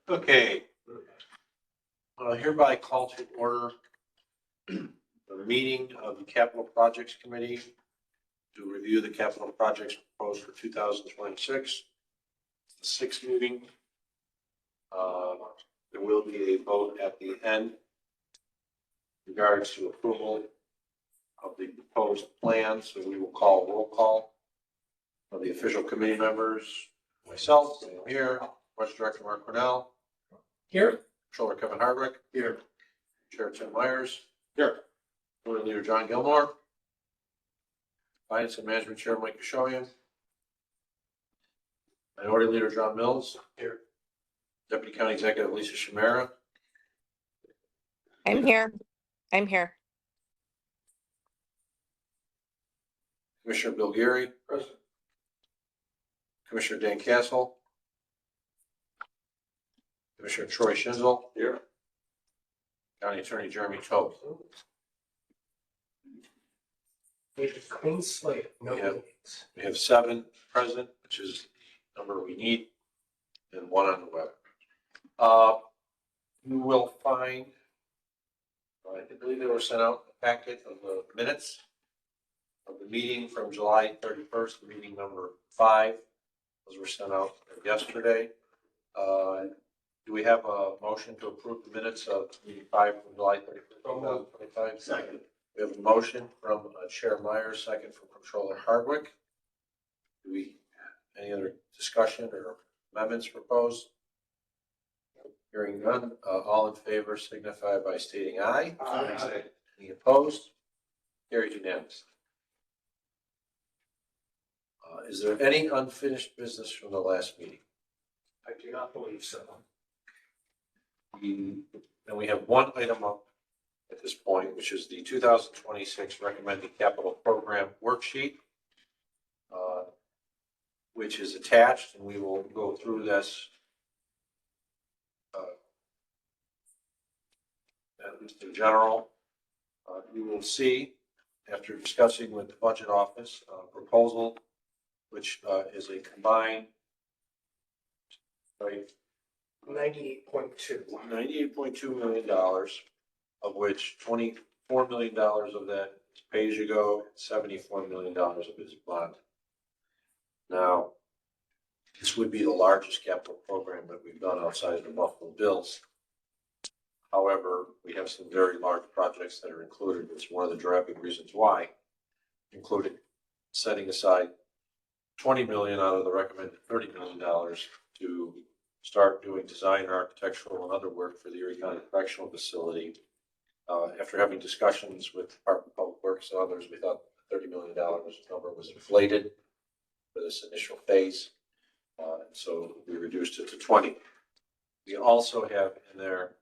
Okay. Hereby call to order the meeting of the Capital Projects Committee to review the capital projects proposed for 2026. The sixth meeting. There will be a vote at the end in regards to approval of the proposed plan, so we will call roll call of the official committee members. Myself, I am here. Budget Director Mark Cornell. Here. Controller Kevin Hardwick. Here. Chair Tim Myers. Here. Board Leader John Gilmore. Finance and Management Chair Mike Kashoyan. Minority Leader John Mills. Here. Deputy County Executive Lisa Shamara. I'm here. Commissioner Bill Geary. Present. Commissioner Dan Castle. Commissioner Troy Schinzel. Here. County Attorney Jeremy Toth. We have a clean slate. No Yeah. meetings. We have 7 present, which is the number we need, and 1 on the web. You will find, I believe they were sent out a packet of the minutes of the meeting from July 31st, meeting number 5. Those were sent out yesterday. Do we have a motion to approve the minutes of meeting 5 from July 31st, 2025? Second. We have a motion from Chair Myers, second from Controller Hardwick. Do we, any other discussion or amendments proposed? Hearing none, all in favor signify by stating aye. Aye. Any opposed? Carried unanimously. Is there any unfinished business from the last meeting? I do not believe so. And we have one item up at this point, which is the 2026 recommended capital program worksheet, which is attached, and we will go through this at least in general. You will see, after discussing with the budget office, proposal, which is a combined, right, 98.2. $98.2 million, of which $24 million of that is pay-as-you-go, $74 million of it is bond. Now, this would be the largest capital program that we've done outside of the Buffalo Bills. However, we have some very large projects that are included. It's one of the driving reasons why, including setting aside $20 million out of the recommended $30 million to start doing design, architectural, and other work for the Erie County Correctional Facility. After having discussions with Department of Public Works and others, we thought $30 million number was inflated for this initial phase. So we reduced it to 20. We also have in there,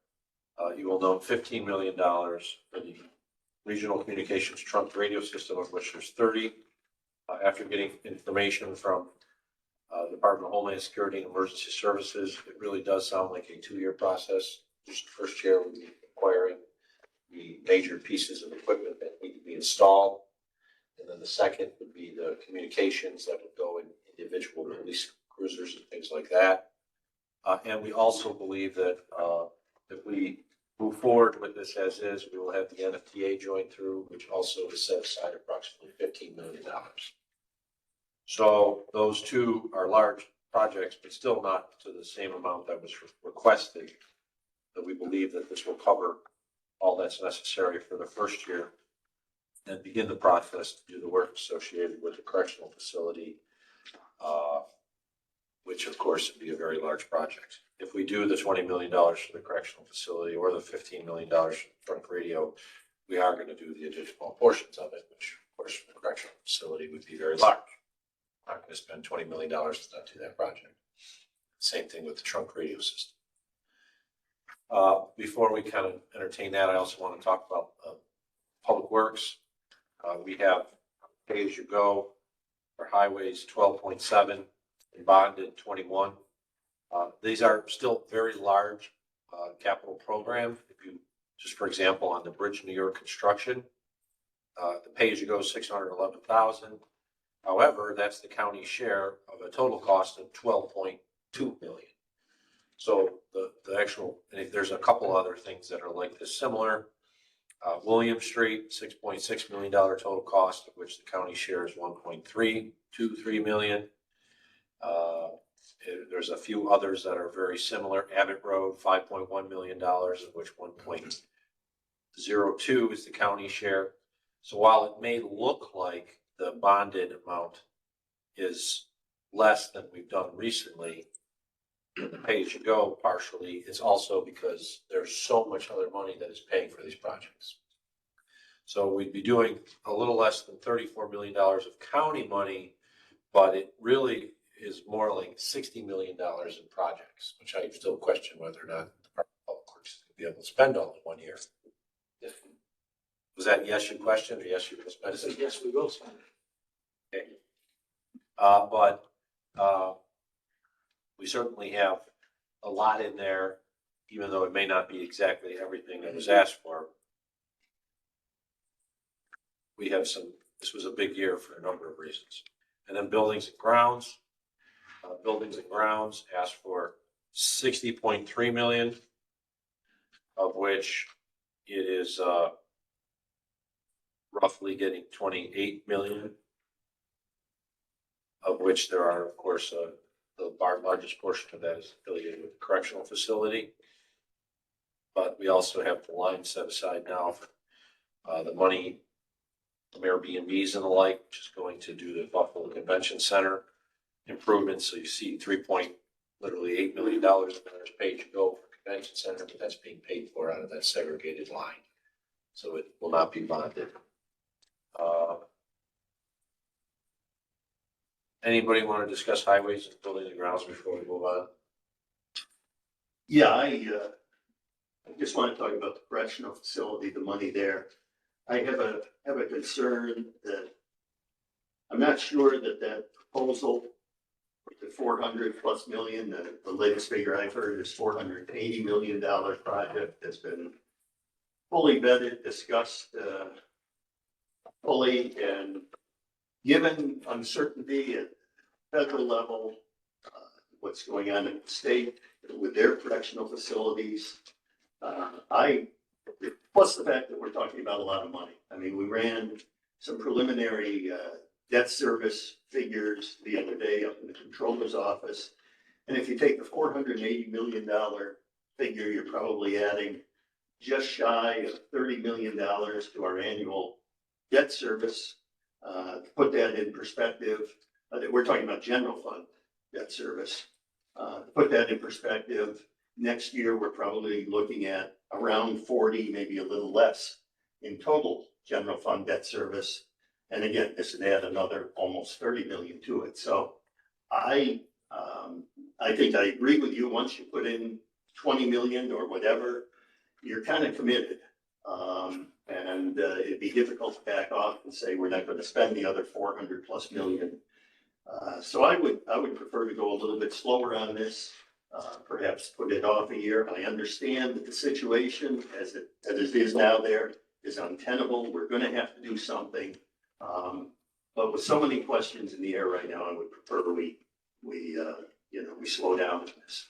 you will note $15 million for the Regional Communications Trunk Radio System, of which there's 30. After getting information from Department of Homeland Security and Emergency Services, it really does sound like a 2-year process. Just the first year would be acquiring the major pieces of equipment that need to be installed. And then the second would be the communications that would go in individual police cruisers and things like that. And we also believe that if we move forward with this as is, we will have the NFTA join through, which also has set aside approximately $15 million. So those two are large projects, but still not to the same amount that was requested. That we believe that this will cover all that's necessary for the first year and begin the process to do the work associated with the correctional facility, which of course would be a very large project. If we do the $20 million for the correctional facility or the $15 million for the trunk radio, we are going to do the additional portions of it, which of course for the correctional facility would be very large. I'm not going to spend $20 million to not do that project. Same thing with the trunk radio system. Before we kind of entertain that, I also want to talk about public works. We have pay-as-you-go for highways 12.7 and bonded 21. These are still very large capital programs. If you just, for example, on the Bridge New York construction, the pay-as-you-go is $611,000. However, that's the county share of a total cost of $12.2 million. So the the actual, and there's a couple other things that are like this similar. William Street, $6.6 million total cost, of which the county share is 1.323 million. There's a few others that are very similar. Abbott Road, $5.1 million, of which 1.02 is the county share. So while it may look like the bonded amount is less than we've done recently, the pay-as-you-go partially, it's also because there's so much other money that is paying for these projects. So we'd be doing a little less than $34 million of county money, but it really is more like $60 million in projects, which I still question whether or not the Department of Public Works is going to be able to spend all in 1 year. Was that yes, your question, or yes, you will spend it? I said, yes, we will spend it. Okay. We certainly have a lot in there, even though it may not be exactly everything that was asked for. We have some, this was a big year for a number of reasons. And then buildings and grounds. Buildings and grounds asked for 60.3 million, of which it is roughly getting 28 million, of which there are, of course, the largest portion of that is affiliated with the correctional facility. But we also have the line set aside now for the money from Airbnbs and the like, which is going to do the Buffalo Convention Center improvements. So you see literally $8 million paid to go for convention center, but that's being paid for out of that segregated line. So it will not be bonded. Anybody want to discuss highways and building and grounds before we move on? Yeah, I just want to talk about the correctional facility, the money there. I have a concern that I'm not sure that proposal, the 400 plus million, the latest figure I've heard is $480 million project that's been fully vetted, discussed fully, and given uncertainty at federal level, what's going on in the state with their correctional facilities, plus the fact that we're talking about a lot of money. I mean, we ran some preliminary debt service figures the other day up in the controller's office. And if you take the $480 million figure, you're probably adding just shy of $30 million to our annual debt service. To put that in perspective, we're talking about general fund debt service. To put that in perspective, next year we're probably looking at around 40, maybe a little less in total general fund debt service. And again, this would add another almost 30 million to it. So I think I agree with you. Once you put in 20 million or whatever, you're kind of committed. And it'd be difficult to back off and say we're not going to spend the other 400 plus million. So I would prefer to go a little bit slower on this, perhaps put it off a year. I understand that the situation as it is now there is untenable. We're going to have to do something. But with so many questions in the air right now, I would prefer we slow down on this.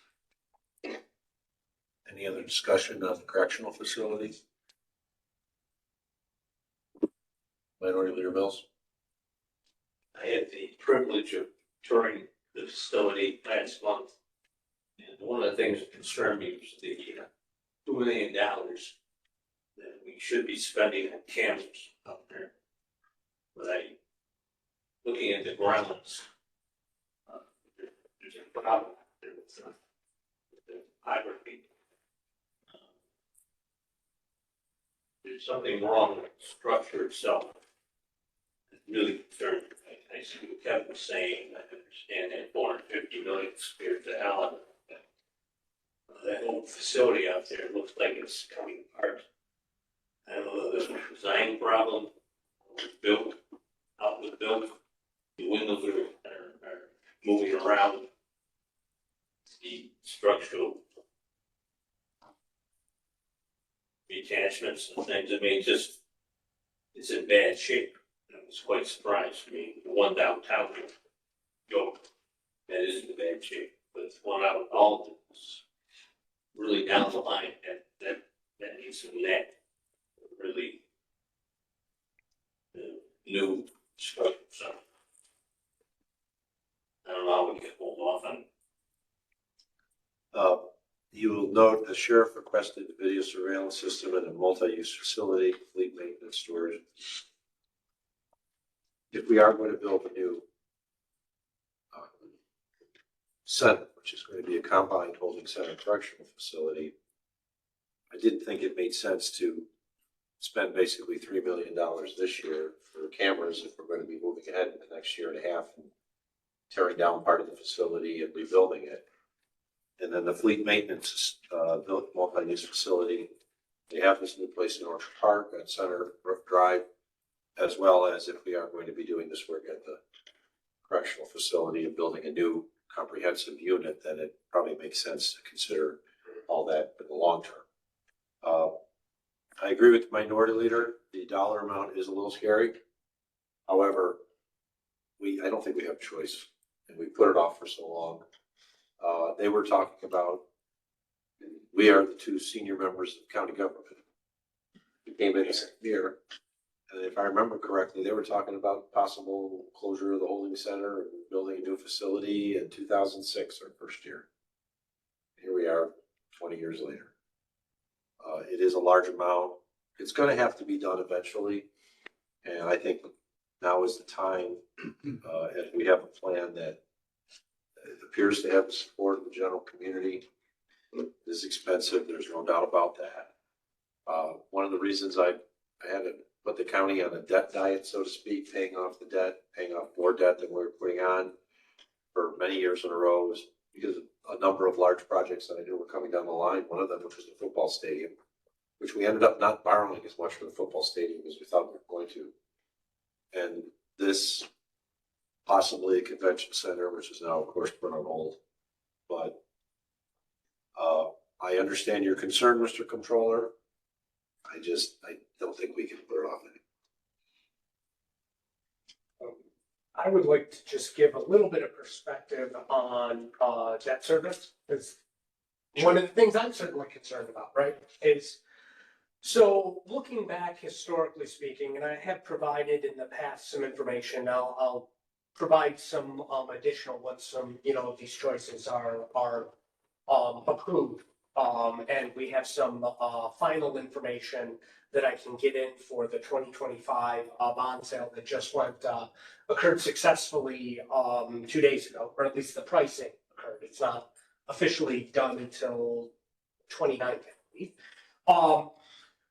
Any other discussion on the correctional facilities? Minority Leader Mills? I had the privilege of touring the facility last month. And one of the things that concerned me was the $2 million that we should be spending on cameras out there. But looking at the grounds, there's a problem there with the hierarchy. There's something wrong with the structure itself. It's really concerning. I see what Kevin was saying. I understand that 450 million scared the hell out of it. That whole facility out there looks like it's coming apart. I don't know if there's a design problem. It was built, how it was built. The windows are moving around. The structural attachments and things. I mean, it's in bad shape. I was quite surprised. I mean, the one downtown, that is in bad shape, but the one out in Alton is really down the line, that needs some net, really new structure, so. I don't know how we can hold off on. You will note the sheriff requested a video surveillance system in a multi-use facility, fleet maintenance storage. If we are going to build a new center, which is going to be a combined holding center correctional facility, I didn't think it made sense to spend basically $3 million this year for cameras if we're going to be moving ahead in the next year and a half and tearing down part of the facility and rebuilding it. And then the fleet maintenance multi-use facility, they have this new place in Orchard Park on Center Drive, as well as if we are going to be doing this work at the correctional facility and building a new comprehensive unit, then it probably makes sense to consider all that in the long term. I agree with the minority leader. The dollar amount is a little scary. However, I don't think we have a choice, and we put it off for so long. They were talking about, we are the two senior members of county government. We came in here, and if I remember correctly, they were talking about possible closure of the holding center and building a new facility in 2006, our first year. Here we are 20 years later. It is a large amount. It's going to have to be done eventually. And I think now is the time, as we have a plan that it appears to have the support of the general community. It is expensive. There's no doubt about that. One of the reasons I had to put the county on a debt diet, so to speak, paying off the debt, paying off more debt than we were putting on for many years in a row, was because of a number of large projects that I knew were coming down the line. One of them, which was the football stadium, which we ended up not borrowing as much for the football stadium as we thought we were going to. And this, possibly a convention center, which is now, of course, put on hold. But I understand your concern, Mr. Controller. I don't think we can put it off any. I would like to just give a little bit of perspective on debt service, because one of the things I'm certainly concerned about, right, is so looking back historically speaking, and I have provided in the past some information. I'll provide some additional once some of these choices are approved, and we have some final information that I can get in for the 2025 bond sale that just occurred successfully 2 days ago, or at least the pricing occurred. It's not officially done until 29th, I believe.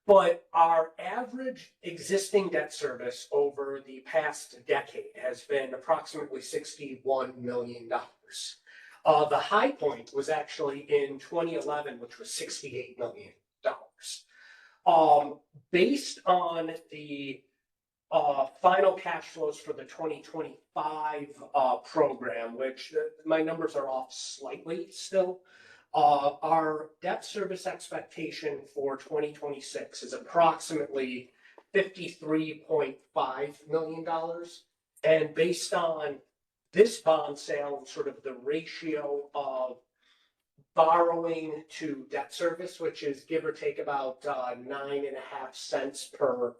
But our average existing debt service over the past decade has been approximately $61 million. The high point was actually in 2011, which was $68 million. Based on the final cash flows for the 2025 program, which my numbers are off slightly still, our debt service expectation for 2026 is approximately $53.5 million. And based on this bond sale and sort of the ratio of borrowing to debt service, which is give or take about 9.5 cents per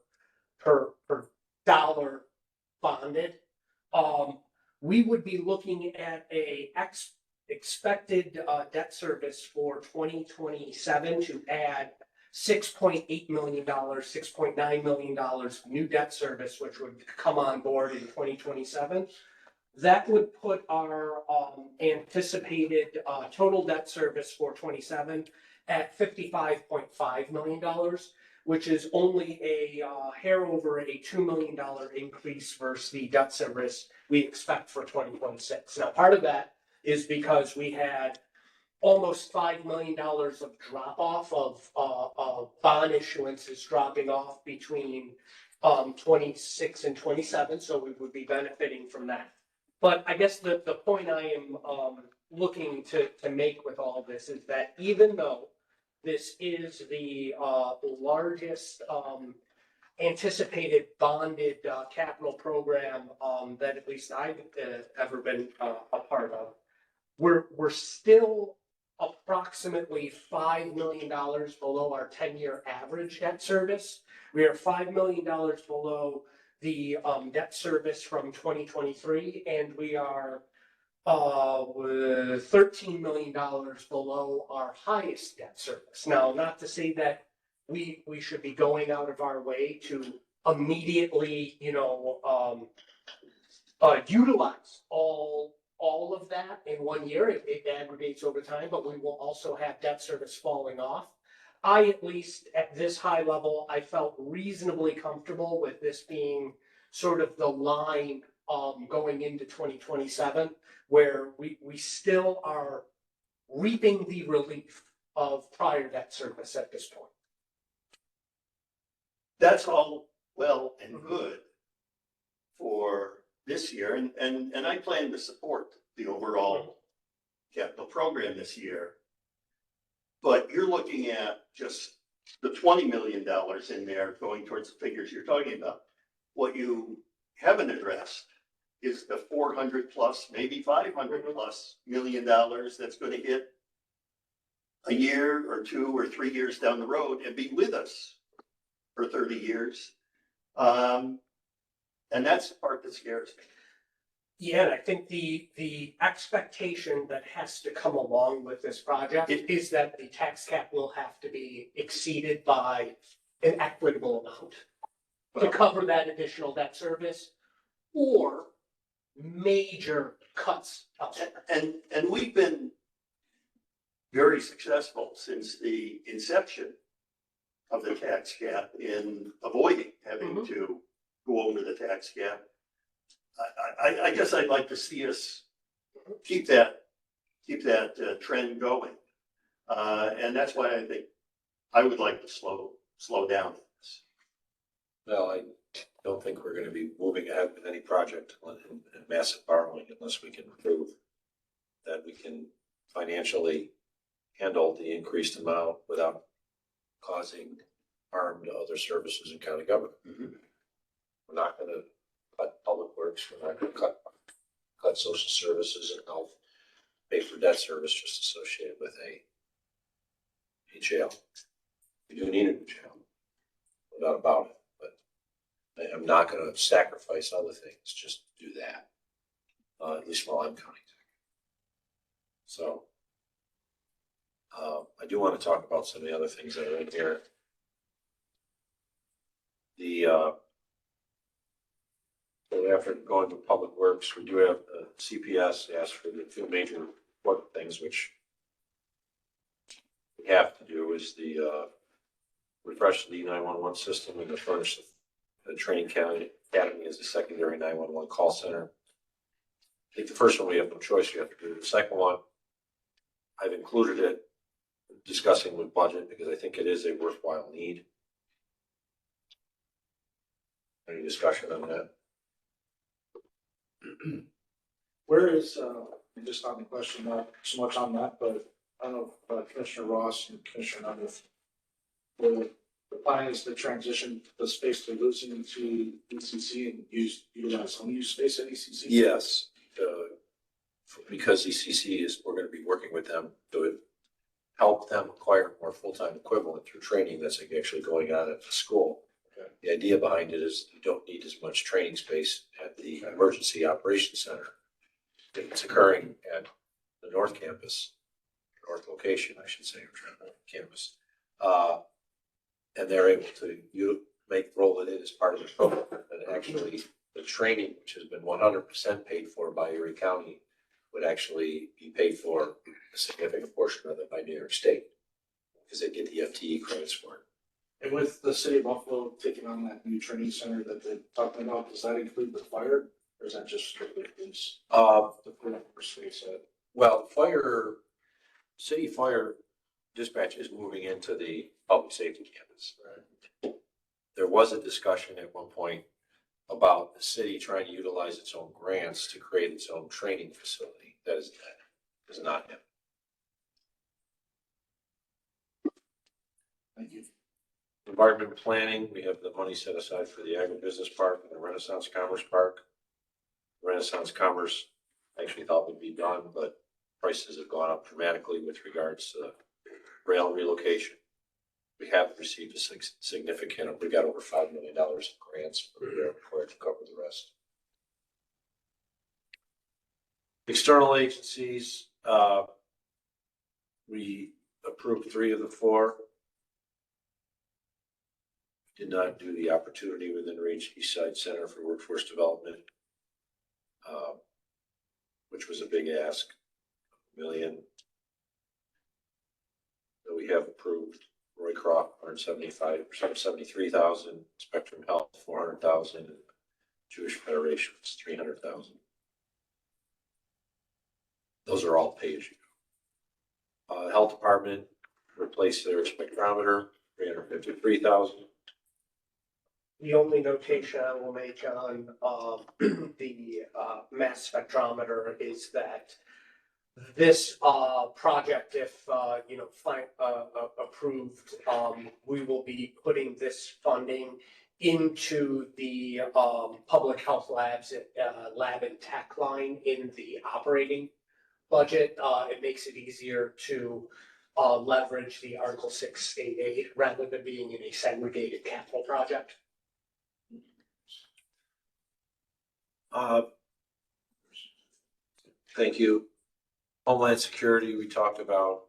dollar bonded, we would be looking at a expected debt service for 2027 to add $6.8 million, $6.9 million new debt service, which would come on board in 2027. That would put our anticipated total debt service for 27 at $55.5 million, which is only a hair over a $2 million increase versus the debt service we expect for 2026. Now, part of that is because we had almost $5 million of drop off of bond issuances dropping off between 26 and 27, so we would be benefiting from that. But I guess the point I am looking to make with all this is that even though this is the largest anticipated bonded capital program that at least I've ever been a part of, we're still approximately $5 million below our 10-year average debt service. We are $5 million below the debt service from 2023, and we are $13 million below our highest debt service. Now, not to say that we should be going out of our way to immediately, utilize all of that in 1 year. It aggregates over time, but we will also have debt service falling off. I, at least at this high level, I felt reasonably comfortable with this being sort of the line going into 2027, where we still are reaping the relief of prior debt service at this point. That's all well and good for this year, and I plan to support the overall capital program this year. But you're looking at just the $20 million in there going towards the figures you're talking about. What you haven't addressed is the 400 plus, maybe 500 plus $million that's going to hit a year or 2 or 3 years down the road and be with us for 30 years. And that's the part that scares me. Yeah, and I think the expectation that has to come along with this project is that the tax cap will have to be exceeded by an equitable amount to cover that additional debt service, or major cuts elsewhere. And we've been very successful since the inception of the tax cap in avoiding having to go over the tax cap. I guess I'd like to see us keep that trend going, and that's why I think I would like to slow down this. Well, I don't think we're going to be moving ahead with any project in massive borrowing unless we can prove that we can financially handle the increased amount without causing harm to other services in county government. We're not going to cut public works. We're not going to cut social services and health, pay for debt service just associated with a jail. We do need a new jail, no doubt about it. But I'm not going to sacrifice other things just to do that. At least while I'm county tech. So I do want to talk about some of the other things that are in here. After going to public works, we do have the CPS asked for the two major important things, which we have to do is the refresh the 911 system and to furnish the training academy as a secondary 911 call center. I think the first one we have no choice, we have to do. The second one, I've included it discussing with budget because I think it is a worthwhile need. Any discussion on that? Where is, just on the question, not so much on that, but I don't know if Commissioner Ross and Commissioner Nutter, the plan is to transition the space to losing into ECC and utilize unused space at ECC? Yes, because ECC we're going to be working with them to help them acquire more full-time equivalent through training that's actually going on at the school. Okay. The idea behind it is you don't need as much training space at the emergency operations center. It's occurring at the north location, I should say, or campus. And they're able to roll it in as part of the program. And actually, the training, which has been 100% paid for by Erie County, would actually be paid for a significant portion of it by New York State because they get the FTE credits for it. And with the city of Buffalo taking on that new training center that they're talking about, does that include the fire, or is that just strictly police? The space at? Well, city fire dispatch is moving into the public safety campus. Right. There was a discussion at one point about the city trying to utilize its own grants to create its own training facility. That is not happening. Thank you. Environment planning, we have the money set aside for the agribusiness park and the Renaissance Commerce Park. Renaissance Commerce, I actually thought would be done, but prices have gone up dramatically with regards to rail relocation. We have received a significant, we got over $5 million in grants for the airport to cover the rest. External agencies, we approved 3 of the 4. Did not do the Opportunity Within Reach Eastside Center for Workforce Development, which was a big ask, $1 million. So we have approved Roy Croft, $173,000, Spectrum Health, $400,000, and Jewish Federation was $300,000. Those are all paid. Health Department replaced their spectrometer, $353,000. The only notation I will make on the mass spectrometer is that this project, if approved, we will be putting this funding into the public health labs lab and tech line in the operating budget. It makes it easier to leverage the Article 6 state aid rather than being in a segregated capital project. Thank you. Homeland Security, we talked about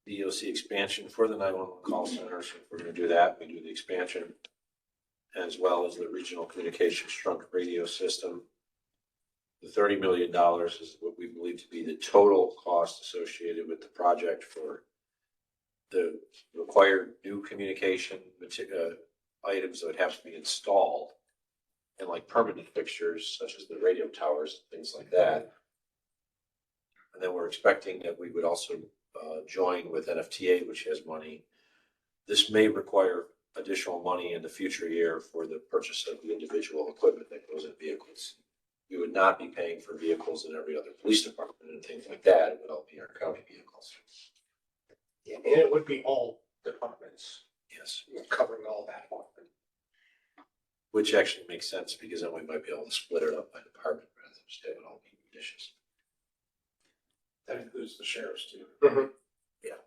the EOC expansion for the 911 call center. So if we're going to do that, we do the expansion, as well as the regional communications trunk radio system. The $30 million is what we believe to be the total cost associated with the project for the required new communication items that would have to be installed, and like permanent fixtures such as the radio towers, things like that. And then we're expecting that we would also join with NFTA, which has money. This may require additional money in the future year for the purchase of the individual equipment that goes in vehicles. We would not be paying for vehicles in every other police department and things like that. It would all be our county vehicles. Yeah, and it would be all departments. Yes. Covering all that. Which actually makes sense because then we might be able to split it up by department rather than just have it all be judicious. That includes the sheriffs too. Mm-hmm. Yeah.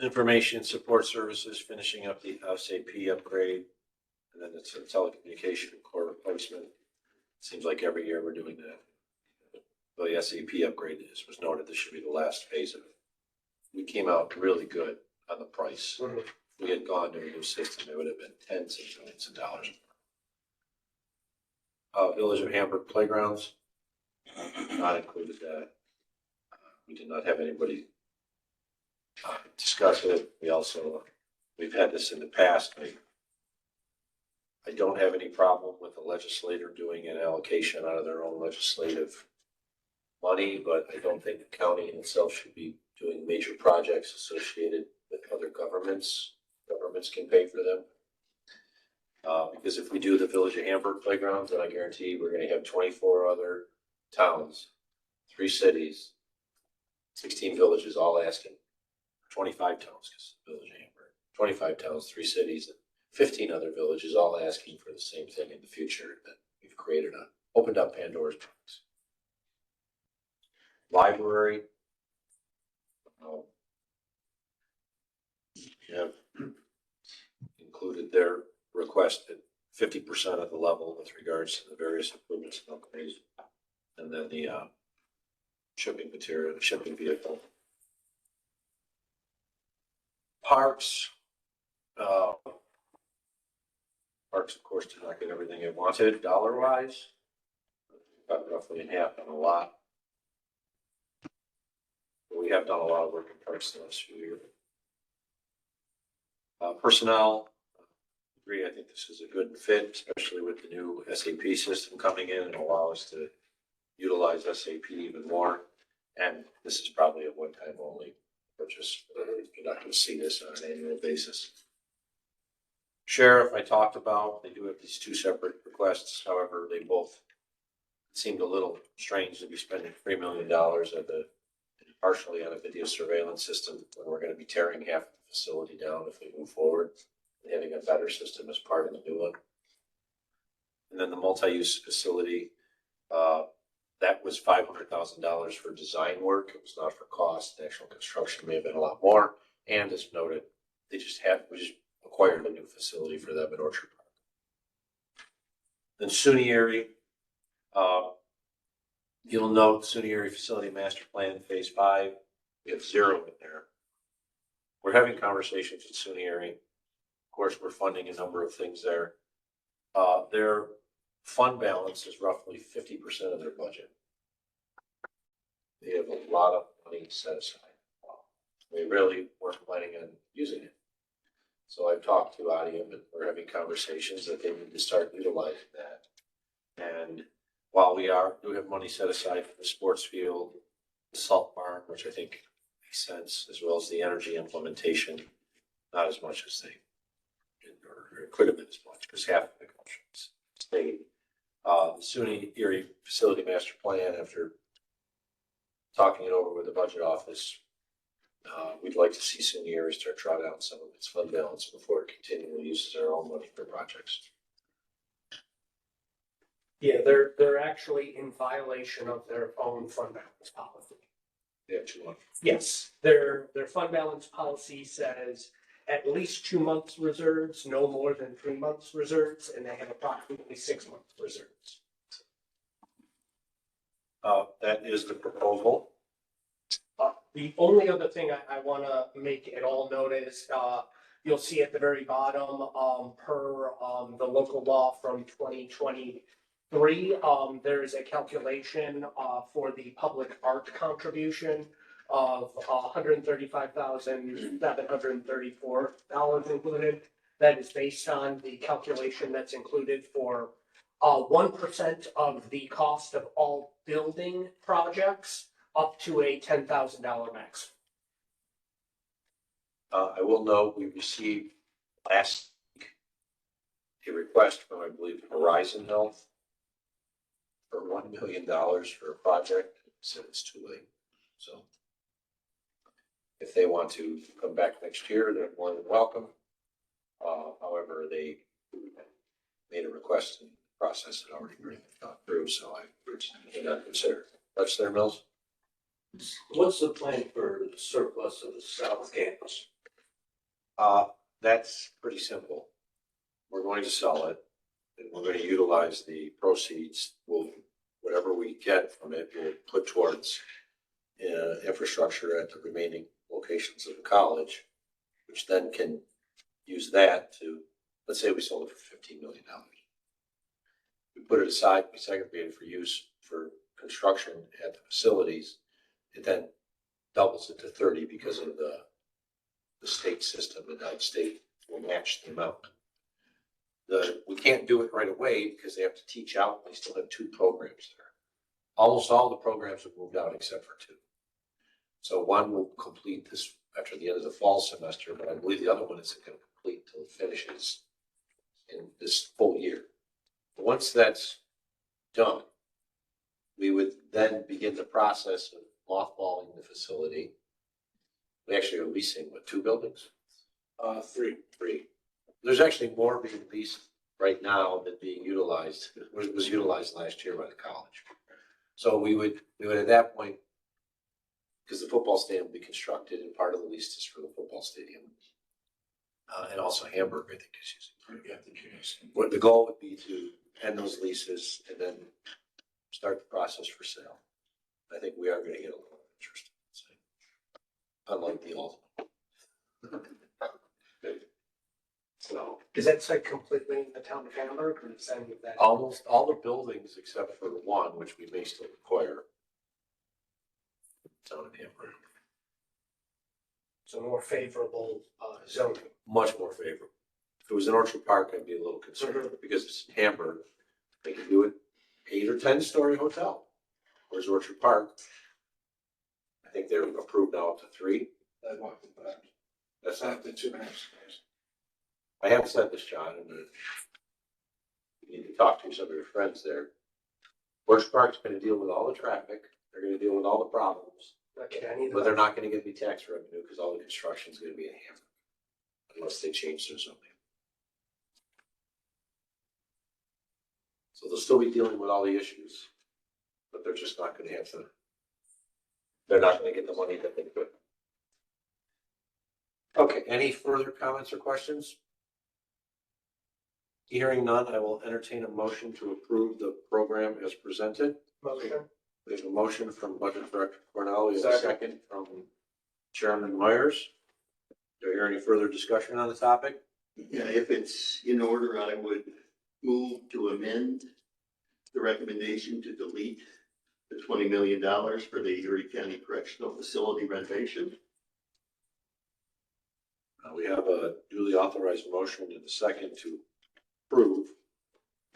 Information support services, finishing up the SAP upgrade, and then it's a telecommunication core replacement. Seems like every year we're doing that. The SAP upgrade was noted this should be the last phase of it. We came out really good on the price. Mm-hmm. If we had gone to a new system, it would have been tens of millions of dollars. Village of Hamburg playgrounds, not included that. We did not have anybody discuss it. We've had this in the past. I don't have any problem with the legislator doing an allocation out of their own legislative money, but I don't think the county in itself should be doing major projects associated with other governments. Governments can pay for them. Because if we do the Village of Hamburg playgrounds, then I guarantee we're going to have 24 other towns, 3 cities, 16 villages, all asking, 25 towns, because Village of Hamburg, 25 towns, 3 cities, and 15 other villages, all asking for the same thing in the future. That we've created opened up Pandora's box. Library. Yeah. Included their request at 50% of the level with regards to the various improvements and upgrades. And then the shipping material, the shipping vehicle. Parks. Parks, of course, did not get everything it wanted dollar-wise. Got roughly in half on a lot. But we have done a lot of work in parks the last few years. Personnel, I think this is a good fit, especially with the new SAP system coming in and allow us to utilize SAP even more. And this is probably a one-time only purchase. You're not going to see this on an annual basis. Sheriff, I talked about, they do have these 2 separate requests. However, they both seemed a little strange to be spending $3 million partially on a video surveillance system when we're going to be tearing half the facility down if we move forward and having a better system as part of the new one. And then the multi-use facility, that was $500,000 for design work. It was not for cost. The actual construction may have been a lot more. And as noted, we just acquired a new facility for them at Orchard Park. Then SUNY Erie, you'll note SUNY Erie Facility Master Plan Phase 5, we have 0 in there. We're having conversations with SUNY Erie. Of course, we're funding a number of things there. Their fund balance is roughly 50% of their budget. They have a lot of money set aside. They really weren't planning on using it. So I've talked to Adium and we're having conversations that they need to start utilizing that. And while we do have money set aside for the sports field, the salt barn, which I think makes sense, as well as the energy implementation, not as much as they, or it could have been as much, because half of the countries stayed. The SUNY Erie Facility Master Plan, after talking it over with the budget office, we'd like to see SUNY Erie start drawing down some of its fund balance before it continually uses our own money for projects. Yeah, they're actually in violation of their own fund balance policy. They have 2 months. Yes, their fund balance policy says at least 2 months reserves, no more than 3 months reserves, and they have approximately 6 months reserves. That is the proposal. The only other thing I want to make it all notice, you'll see at the very bottom, per the local law from 2023, there is a calculation for the public art contribution of $135,734 included. That is based on the calculation that's included for 1% of the cost of all building projects up to a $10,000 max. I will note we received last week a request from, I believe, Horizon Health for $1 million for a project. Said it's too late. So if they want to come back next year, they're more than welcome. However, they made a request and the process had already been gone through, so I did not consider touch their mills. What's the plan for the surplus of the south campus? That's pretty simple. We're going to sell it and we're going to utilize the proceeds. Whatever we get from it, we'll put towards infrastructure at the remaining locations of the college, which then can use that to, let's say we sold it for $15 million. We put it aside, we segregate it for use for construction at the facilities. It then doubles it to 30 because of the state system, and now the state will match the amount. We can't do it right away because they have to teach out. They still have 2 programs there. Almost all the programs have moved out except for 2. So one will complete this after the end of the fall semester, but I believe the other one isn't going to complete until it finishes in this full year. But once that's done, we would then begin the process of mothballing the facility. We actually are leasing, 2 buildings? 3. There's actually more being leased right now than being utilized. It was utilized last year by the college. So we would at that point, because the football stadium will be constructed and part of the lease is for the football stadium. And also Hamburg, I think is using. What the goal would be to end those leases and then start the process for sale. I think we are going to get a little interest, unlike the ultimate. So Is that site completely in the town of Hamburg, or is any of that? almost all the buildings except for one, which we may still require. Town of Hamburg. So more favorable zoning. Much more favorable. If it was in Orchard Park, I'd be a little concerned because it's Hamburg. They can do it 8 or 10-story hotel. Whereas Orchard Park, I think they're approved now up to 3. I'd want it back. That's Not not. the 2.5 stories. I haven't said this, John, and you need to talk to some of your friends there. Orchard Park's going to deal with all the traffic. They're going to deal with all the problems, Not get any of but they're that. not going to get any tax revenue because all the construction is going to be in Hamburg unless they change their zoning. So they'll still be dealing with all the issues, but they're just not gonna have they're not gonna get the money that they could. Okay, any further comments or questions? Hearing none, I will entertain a motion to approve the program as presented. Motion. We have a motion from Budget Director Cornell. We have a second from Chairman Myers. Do I hear any further discussion on the topic? Yeah, if it's in order, I would move to amend the recommendation to delete the $20 million for the Erie County Correctional Facility renovation. We have a duly authorized motion and a second to approve.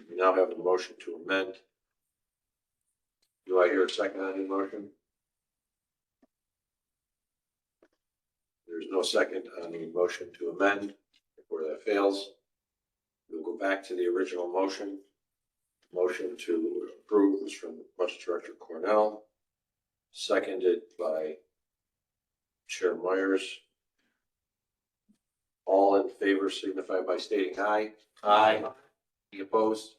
We now have a motion to amend. Do I hear a second on the motion? There's no second on the motion to amend. Before that fails, we'll go back to the original motion. Motion to approve was from Budget Director Cornell, seconded by Chair Myers. All in favor signify by stating aye. Aye. Any opposed?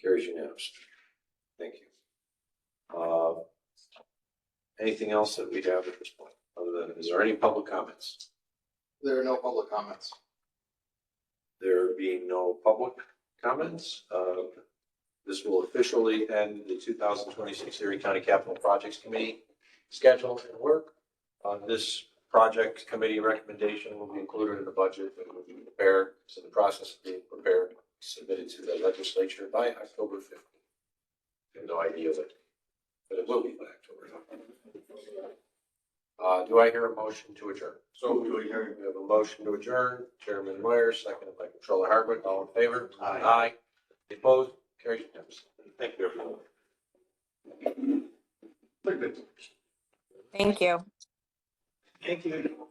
Carries unanimously. Thank you. Anything else that we have at this point? Other than, is there any public comments? There are no public comments. There being no public comments, this will officially end the 2026 Erie County Capital Projects Committee schedule and work. This project committee recommendation will be included in the budget and will be prepared, so the process of being prepared, submitted to the legislature by October 15th. I have no idea what, but it will be by October 15th. Do I hear a motion to adjourn? So to adjourn. We have a motion to adjourn. Chairman Myers, seconded by Controller Hardwick. All in favor? Aye. Aye. Opposed? Carries unanimously. Thank you, everyone. Thank you. Thank you.